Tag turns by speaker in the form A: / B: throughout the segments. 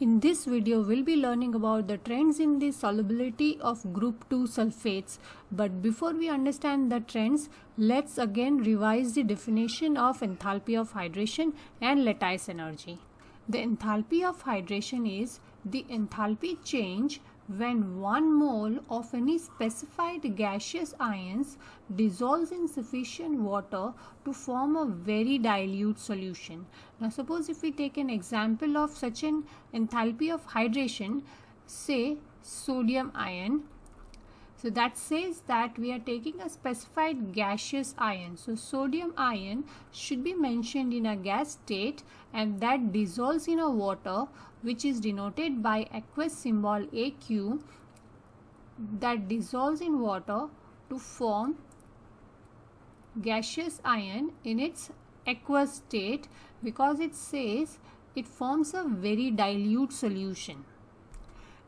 A: In this video, we'll be learning about the trends in the solubility of group 2 sulfates. But before we understand the trends, let's again revise the definition of enthalpy of hydration and lattice energy. The enthalpy of hydration is the enthalpy change when 1 mole of any specified gaseous ions dissolves in sufficient water to form a very dilute solution. Now suppose if we take an example of such an enthalpy of hydration, say sodium ion. So that says that we are taking a specified gaseous ion. So sodium ion should be mentioned in a gas state and that dissolves in a water, which is denoted by aqueous symbol AQ, that dissolves in water to form gaseous ion in its aqueous state, because it says it forms a very dilute solution.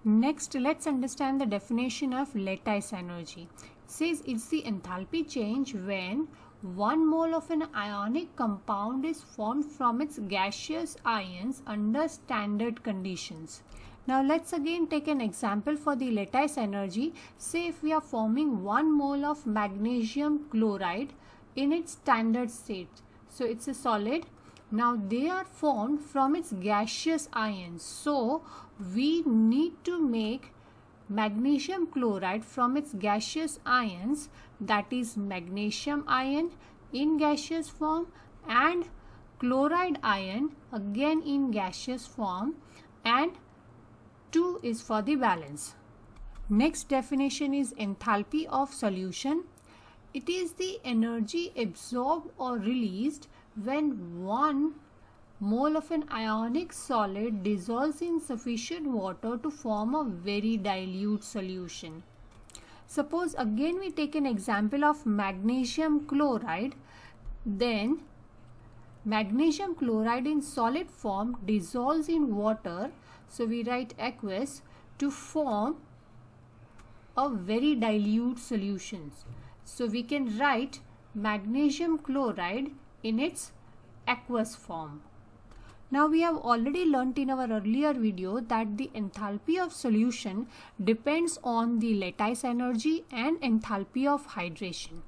A: Next, let's understand the definition of lattice energy. It says it's the enthalpy change when 1 mole of an ionic compound is formed from its gaseous ions under standard conditions. Now let's again take an example for the lattice energy. Say if we are forming 1 mole of magnesium chloride in its standard state. So it's a solid. Now they are formed from its gaseous ions. So we need to make magnesium chloride from its gaseous ions, that is magnesium ion in gaseous form and chloride ion again in gaseous form, and 2 is for the balance. Next definition is enthalpy of solution. It is the energy absorbed or released when 1 mole of an ionic solid dissolves in sufficient water to form a very dilute solution. Suppose again we take an example of magnesium chloride. Then magnesium chloride in solid form dissolves in water. So we write aqueous to form a very dilute solution. So we can write magnesium chloride in its aqueous form. Now we have already learnt in our earlier video that the enthalpy of solution depends on the lattice energy and enthalpy of hydration.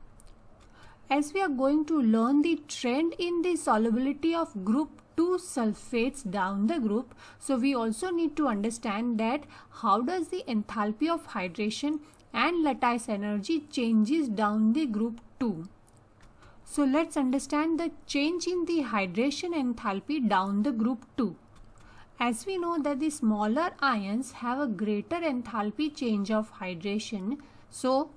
A: As we are going to learn the trend in the solubility of group 2 sulfates down the group, so we also need to understand that how does the enthalpy of hydration and lattice energy changes down the group 2. So let's understand the change in the hydration enthalpy down the group 2. As we know that the smaller ions have a greater enthalpy change of hydration, so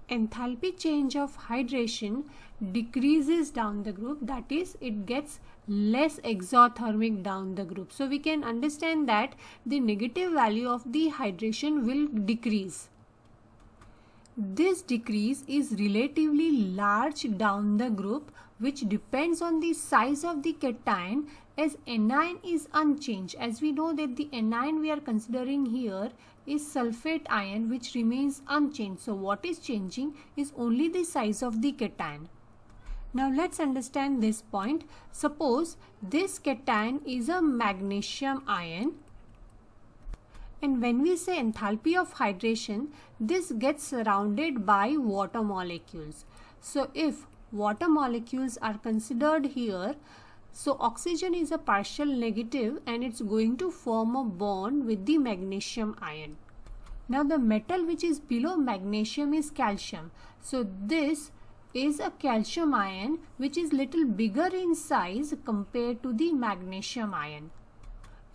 A: enthalpy change of hydration decreases down the group, that is it gets less exothermic down the group. So we can understand that the negative value of the hydration will decrease. This decrease is relatively large down the group, which depends on the size of the cation, as anion is unchanged. As we know that the anion we are considering here is sulfate ion, which remains unchanged. So what is changing is only the size of the cation. Now let's understand this point. Suppose this cation is a magnesium ion. And when we say enthalpy of hydration, this gets surrounded by water molecules. So if water molecules are considered here, so oxygen is a partial negative and it's going to form a bond with the magnesium ion. Now the metal which is below magnesium is calcium. So this is a calcium ion which is little bigger in size compared to the magnesium ion.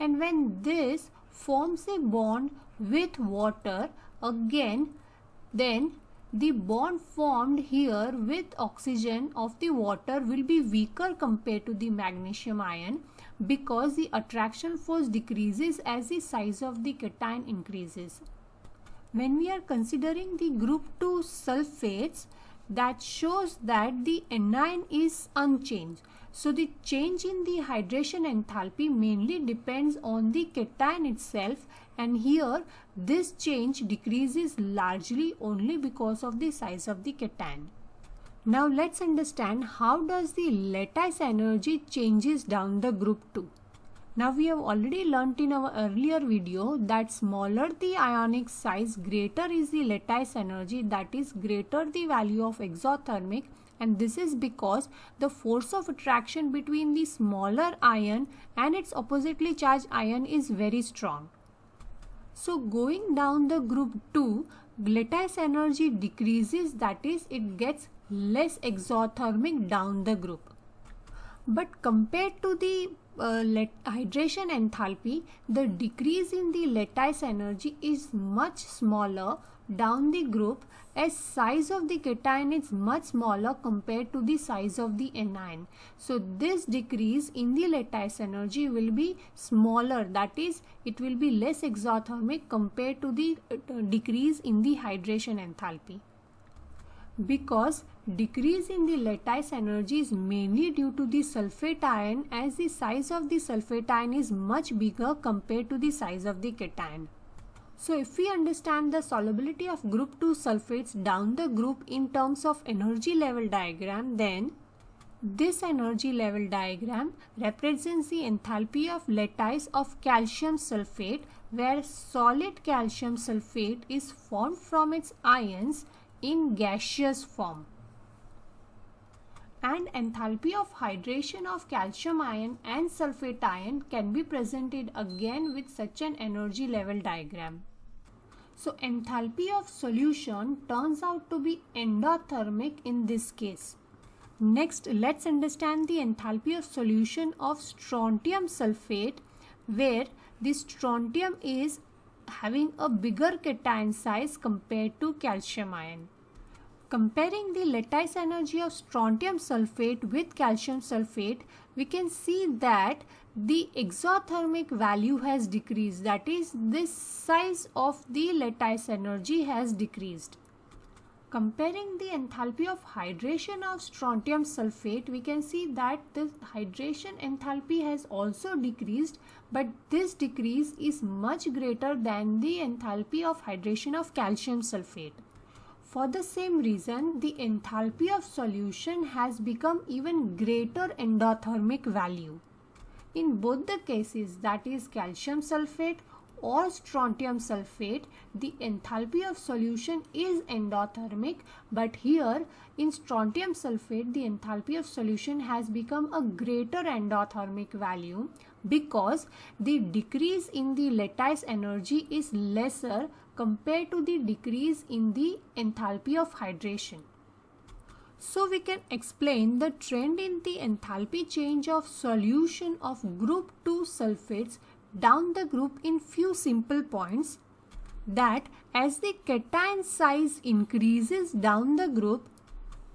A: And when this forms a bond with water again, then the bond formed here with oxygen of the water will be weaker compared to the magnesium ion, because the attraction force decreases as the size of the cation increases. When we are considering the group 2 sulfates, that shows that the anion is unchanged. So the change in the hydration enthalpy mainly depends on the cation itself, and here this change decreases largely only because of the size of the cation. Now let's understand how does the lattice energy changes down the group 2. Now we have already learnt in our earlier video that smaller the ionic size, greater is the lattice energy, that is greater the value of exothermic, and this is because the force of attraction between the smaller ion and its oppositely charged ion is very strong. So going down the group 2, lattice energy decreases, that is it gets less exothermic down the group. But compared to the hydration enthalpy, the decrease in the lattice energy is much smaller down the group, as size of the cation is much smaller compared to the size of the anion. So this decrease in the lattice energy will be smaller, that is it will be less exothermic compared to the decrease in the hydration enthalpy. Because decrease in the lattice energy is mainly due to the sulfate ion, as the size of the sulfate ion is much bigger compared to the size of the cation. So if we understand the solubility of group 2 sulfates down the group in terms of energy level diagram, then this energy level diagram represents the enthalpy of lattice of calcium sulfate, where solid calcium sulfate is formed from its ions in gaseous form. And enthalpy of hydration of calcium ion and sulfate ion can be presented again with such an energy level diagram. So enthalpy of solution turns out to be endothermic in this case. Next, let's understand the enthalpy of solution of strontium sulfate, where the strontium is having a bigger cation size compared to calcium ion. Comparing the lattice energy of strontium sulfate with calcium sulfate, we can see that the exothermic value has decreased, that is this size of the lattice energy has decreased. Comparing the enthalpy of hydration of strontium sulfate, we can see that the hydration enthalpy has also decreased, but this decrease is much greater than the enthalpy of hydration of calcium sulfate. For the same reason, the enthalpy of solution has become even greater endothermic value. In both the cases, that is calcium sulfate or strontium sulfate, the enthalpy of solution is endothermic, but here in strontium sulfate the enthalpy of solution has become a greater endothermic value because the decrease in the lattice energy is lesser compared to the decrease in the enthalpy of hydration. So we can explain the trend in the enthalpy change of solution of group 2 sulfates down the group in few simple points, that as the cation size increases down the group,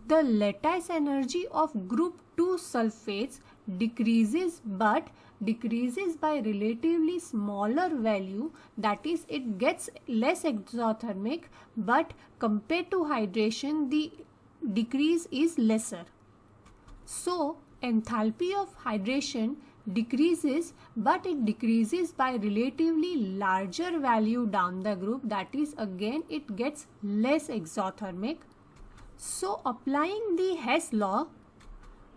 A: the lattice energy of group 2 sulfates decreases, but decreases by relatively smaller value, that is it gets less exothermic, but compared to hydration the decrease is lesser. So enthalpy of hydration decreases, but it decreases by relatively larger value down the group, that is again it gets less exothermic. So applying the Hess law,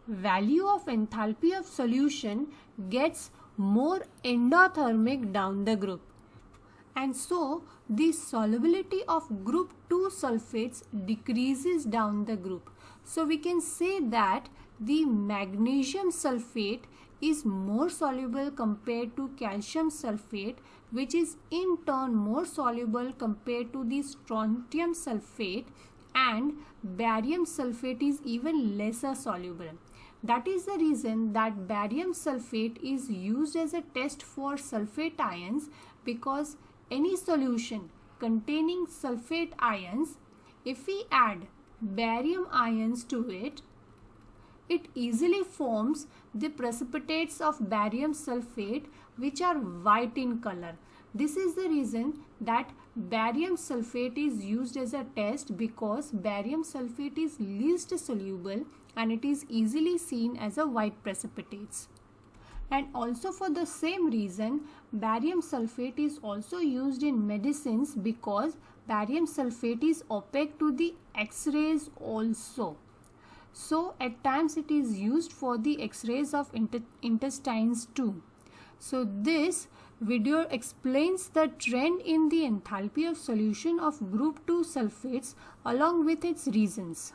A: value of enthalpy of solution gets more endothermic down the group, and so the solubility of group 2 sulfates decreases down the group. So we can say that the magnesium sulfate is more soluble compared to calcium sulfate, which is in turn more soluble compared to the strontium sulfate, and barium sulfate is even lesser soluble. That is the reason that barium sulfate is used as a test for sulfate ions, because any solution containing sulfate ions, if we add barium ions to it, it easily forms the precipitates of barium sulfate which are white in color. This is the reason that barium sulfate is used as a test, because barium sulfate is least soluble and it is easily seen as a white precipitates. And also for the same reason, barium sulfate is also used in medicines, because barium sulfate is opaque to the X-rays also. So at times it is used for the X-rays of intestines too. So this video explains the trend in the enthalpy of solution of group 2 sulfates along with its reasons.